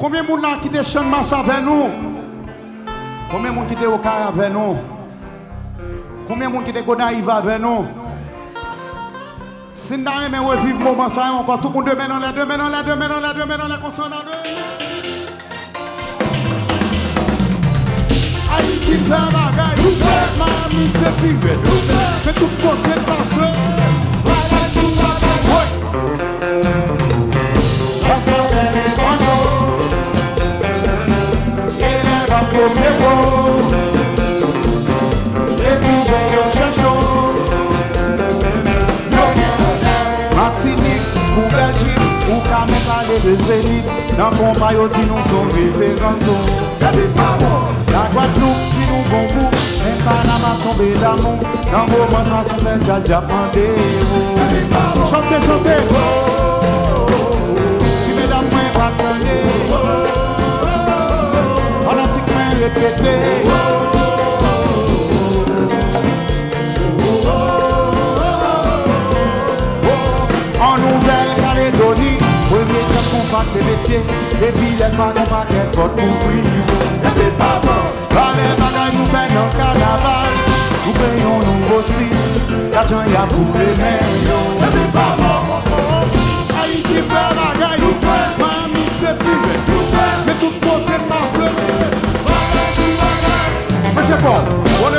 Combien de monde qui te chante masse avec nous? Combien de monde qui te au avec nous? Combien de monde qui te gonaïve avec nous? Si nous avons revivre le moment, ça encore tout le monde deux mains dans les deux mains dans les deux mains dans les deux mains dans les consonnes dans les Haïti fait bagaille, mamie c'est privé, mais tout le monde est passé. Martinique, pour Belgique, pour Cameroun, de Zénith, dans le combat, nous sommes références. La Guadeloupe, si nous bon goût, même Panama tombé d'amour, dans le moment, ça c'est déjà rendez-vous. Chantez, chantez. Si mesdames, moi, pas tenez, fanatiquement répétez. En Nouvelle-Calédonie, premier temps qu'on va te métier, et puis laisse-moi qu'on va qu'être votre ouvrier. Et pas bon. Dans les bagages, nous faisons un carnaval, nous payons nous aussi, l'argent y a pour les meilleurs. Et pas bon. Haïti fait bagaille, nous fait, mamie c'est privé, nous fait, mais tout le monde est passé. Mais c'est quoi? Bonne.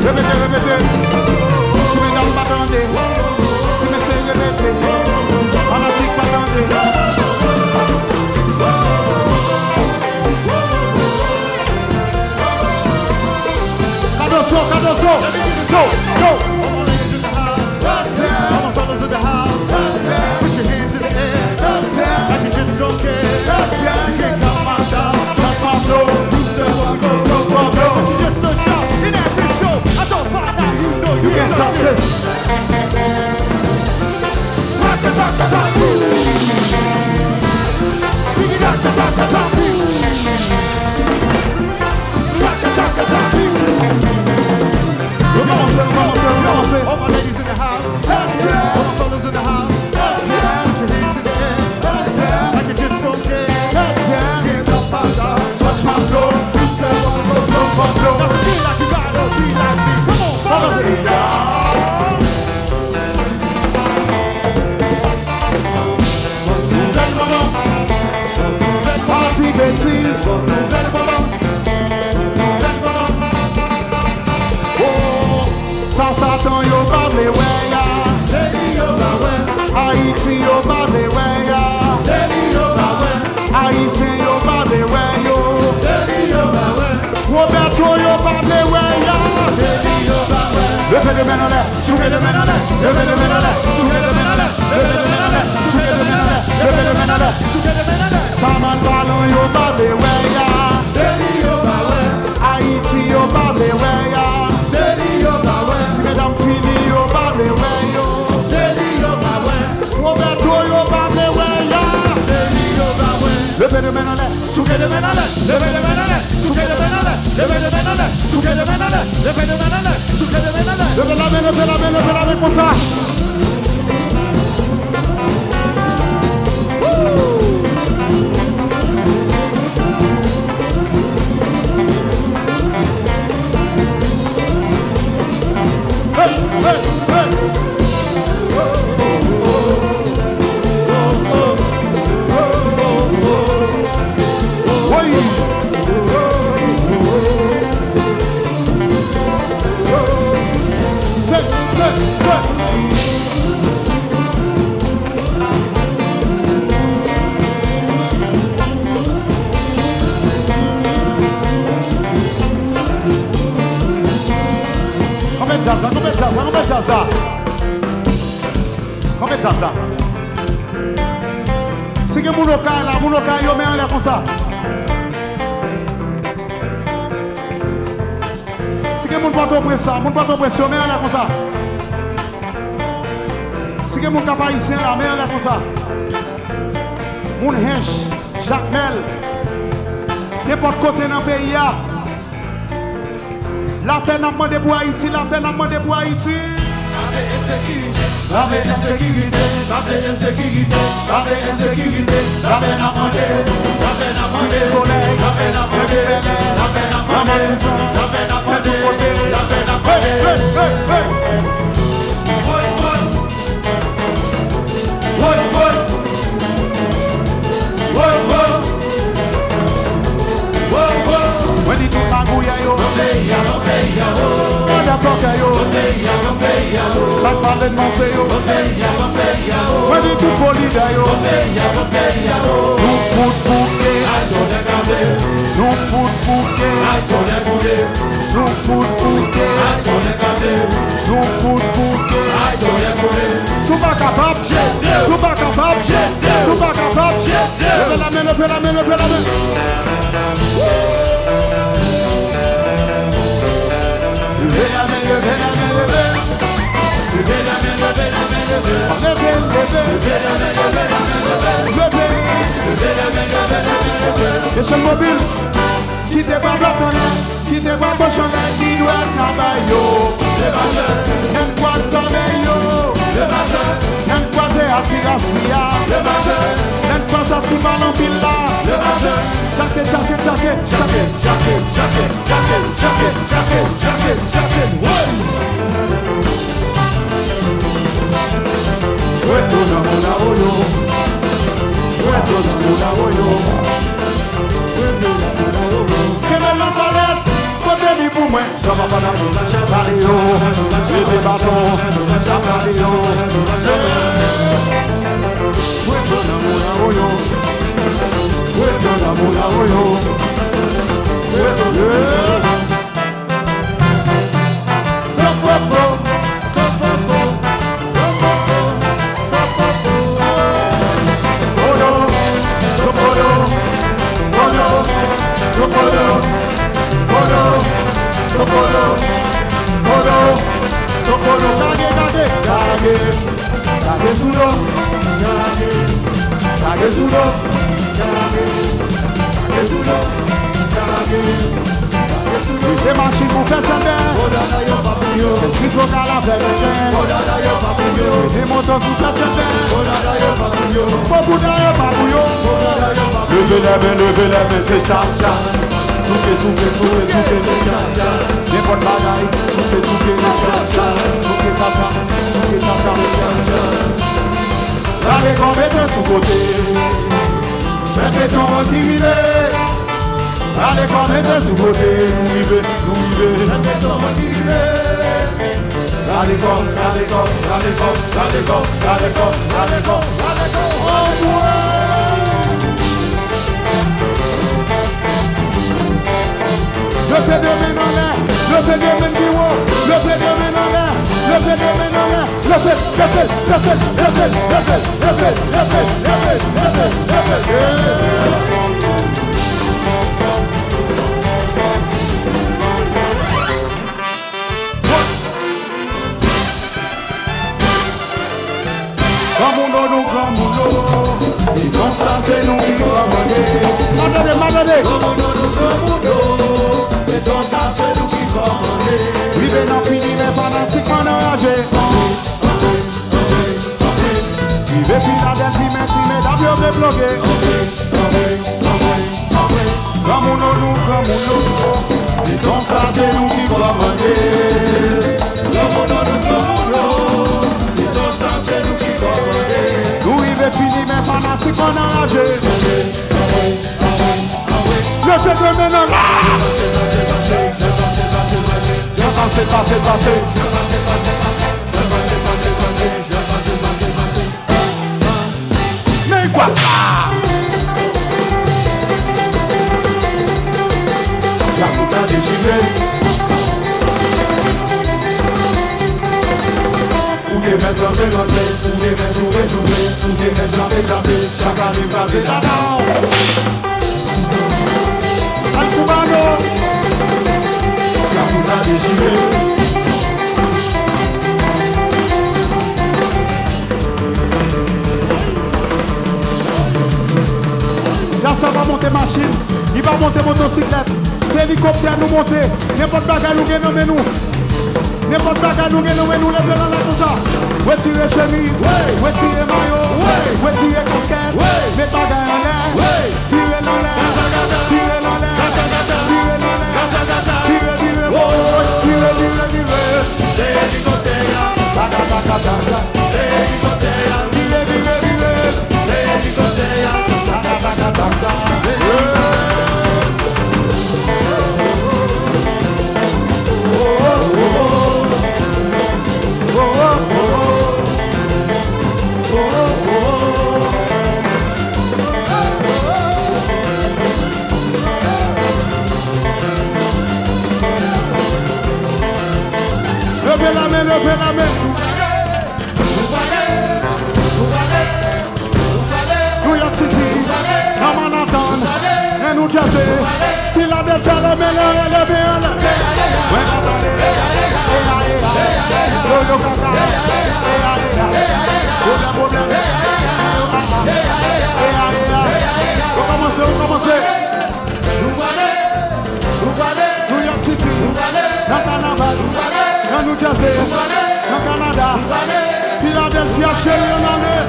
Répétez. Si mesdames m'attendez, si messieurs répétez, fanatique m'attendez. Cadosso, go. All my brothers in the house, put your hands in the air, like you just don't care. You can't come my down, touch my flow, you said what go. But you just a job in that big show. I don't find out, you can't touch it. Rock-a-talk-a-talk, sing it rock-a-talk-a-talk, rock-a-talk-a-talk. All my ladies in the house, all my fellas in the house, put your hands in the air, like you just don't care. Can't help myself, touch my floor, you said what go. Now feel like you gotta be like me, come on, follow me down. Party bêtise. Ça s'attend yo parle weya. Haïti yo parle weya. Haïtien yo parle weyo. Roberto yo parle weya. Levez les mains en l'air, soulevez les mains en l'air, levez les mains en l'air, soulevez les mains en l'air, levez les mains en l'air, soulevez les mains en l'air, levez les mains en l'air, soulevez les mains en l'air. Saman talon yo parle weya. Haïti yo parle weya. Si mesdames fini yo parle weyo. Roberto yo parle weya. Levez les mains en l'air, soulevez les mains en l'air, levez les mains en l'air, soulevez les mains en l'air, levez les mains en l'air, soulevez les mains en l'air, levez les mains en l'air, soulevez les mains en l'air. Levez la main comme ça. Combien ça? Si que mon local là, yo met en l'air comme ça. Si que mon bateau pression, met en l'air comme ça. Si que mon capaïsien là, met en l'air comme ça. Mon hench, Jacques Mel. n'importe côté dans le pays. La peine à demander pour Haïti, la peine à demander pour Haïti. La peine insécurité, la peine insécurité, la peine insécurité, la peine à demander, la peine à demander, la peine à demander, la peine à demander, la peine à demander, la peine à demander. When you do Manguya, yo, San Valentine, yo, when you do Polida, yo, no food bouquet, no food bouquet, no food bouquet, no food bouquet. Souba capable, souba capable, souba capable. Levez la main, levez la main, levez la main. Levez la main, levez la main, levez. Levez la main, levez la main, levez. Levez, levez, levez la main, levez la main, levez. Levez la main, levez la main, levez. Et c'est le mobile. Qui te bat blanc, qui te bat bochonnet, qui doit travailler, yo. N'aime quoi ça, yo. N'aime quoi c'est attirassia. N'aime quoi ça, tu vas l'empila. Jacket, jacket, jacket, jacket, jacket, jacket, jacket, jacket, jacket, jacket, jacket, pour moi, ça va pas dans le chavario, j'ai des bâtons, chavario, les machines pour faire chanter, les faut qu'à la faire les motos pour faire chanter, beaucoup d'ailleurs babouillon. Levez la main, c'est tcha-tcha. Souké, c'est tcha-tcha. Les bonnes bagailles, souké, c'est tcha-tcha. Souké, tcha-tcha, souké, tcha-tcha. Allez, qu'on mette sous côté, mettez ton motivé. Allez, qu'on mette sous côté, nous vivez. Mettez ton motivé. Allez, qu'on, oh, le fait de main en l'air, le fait de main du haut, le fait de main en l'air, le fait de main en l'air, le fait. Et comme ça c'est nous qui commandons. Madame. Et comme ça c'est nous qui commandons. Oui, mais non, fini, mais fanatiquement enragés. Oui, mais Philadelphie, mais d'avion de bloquer. Comme nous. Et comme ça c'est nous qui commandons. Et comme ça c'est nous qui commandons. Nous, il est fini, mais fanatiquement enragés. Le fait de maintenant. Passé. Mais quoi ça? La putain déchirée. Ou des mettre lancer, ou des mettre jouer, ou des mettre jamais, chaque année passer là-dedans. Al cubano, la puta déchirée. Là ça va monter machine, il va monter motocyclette. C'est hélicoptère nous monter. N'importe quoi nous gagnons nous. N'importe quoi nous gagnons nous. Levez la tout ça. Retirez chemise. Retirez maillot. Retirez casquette. Mettez bagaille en l'air. Tirez dans l'air. Tirez dans l'air. Tirez dans l'air. Tirez, tirez, boy. Tirez, tirez, tirez. C'est hélicoptère. C'est hélicoptère. Tirez, tirez, tirez. C'est hélicoptère. Levez la main, levez la main. New York City, à Manhattan, et New Jersey, Philadelphia, levez la main, levez la main. Yo kaka, aucun problème. On commence. New York City, dans Carnaval, dans New Jersey, dans Canada, Philadelphia, chérie, on en est.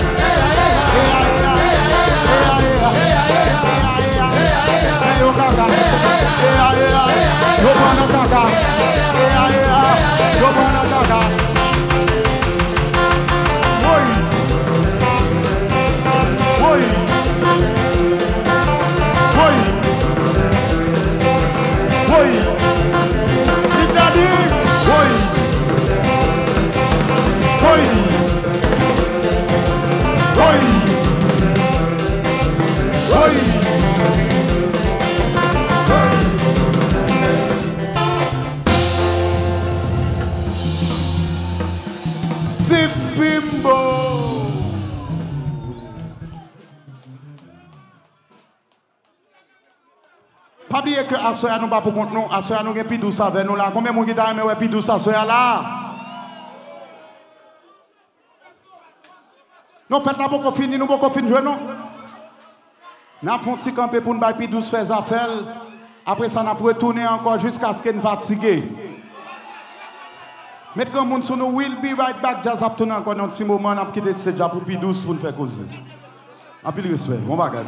Yo kaka, yo bana kaka, yo bana kaka. Pas oublier que à soya nous pas pour compte nous, à soya nous gagne plus douce avec nous là. Combien de monde qui t'a aimé ouais plus douce à soya là? Non faites là pour finir, nous pour finir jouer non. N'a font petit camper pour nous bailler plus douce faire affaire. Après ça n'a pour retourner encore jusqu'à ce qu'on fatigué. Mettez comme monde sur nous will be right back jazz up tourner encore dans un petit moment n'a quitter ce job pour plus douce pour nous faire causer. En plus respect, bon bagage.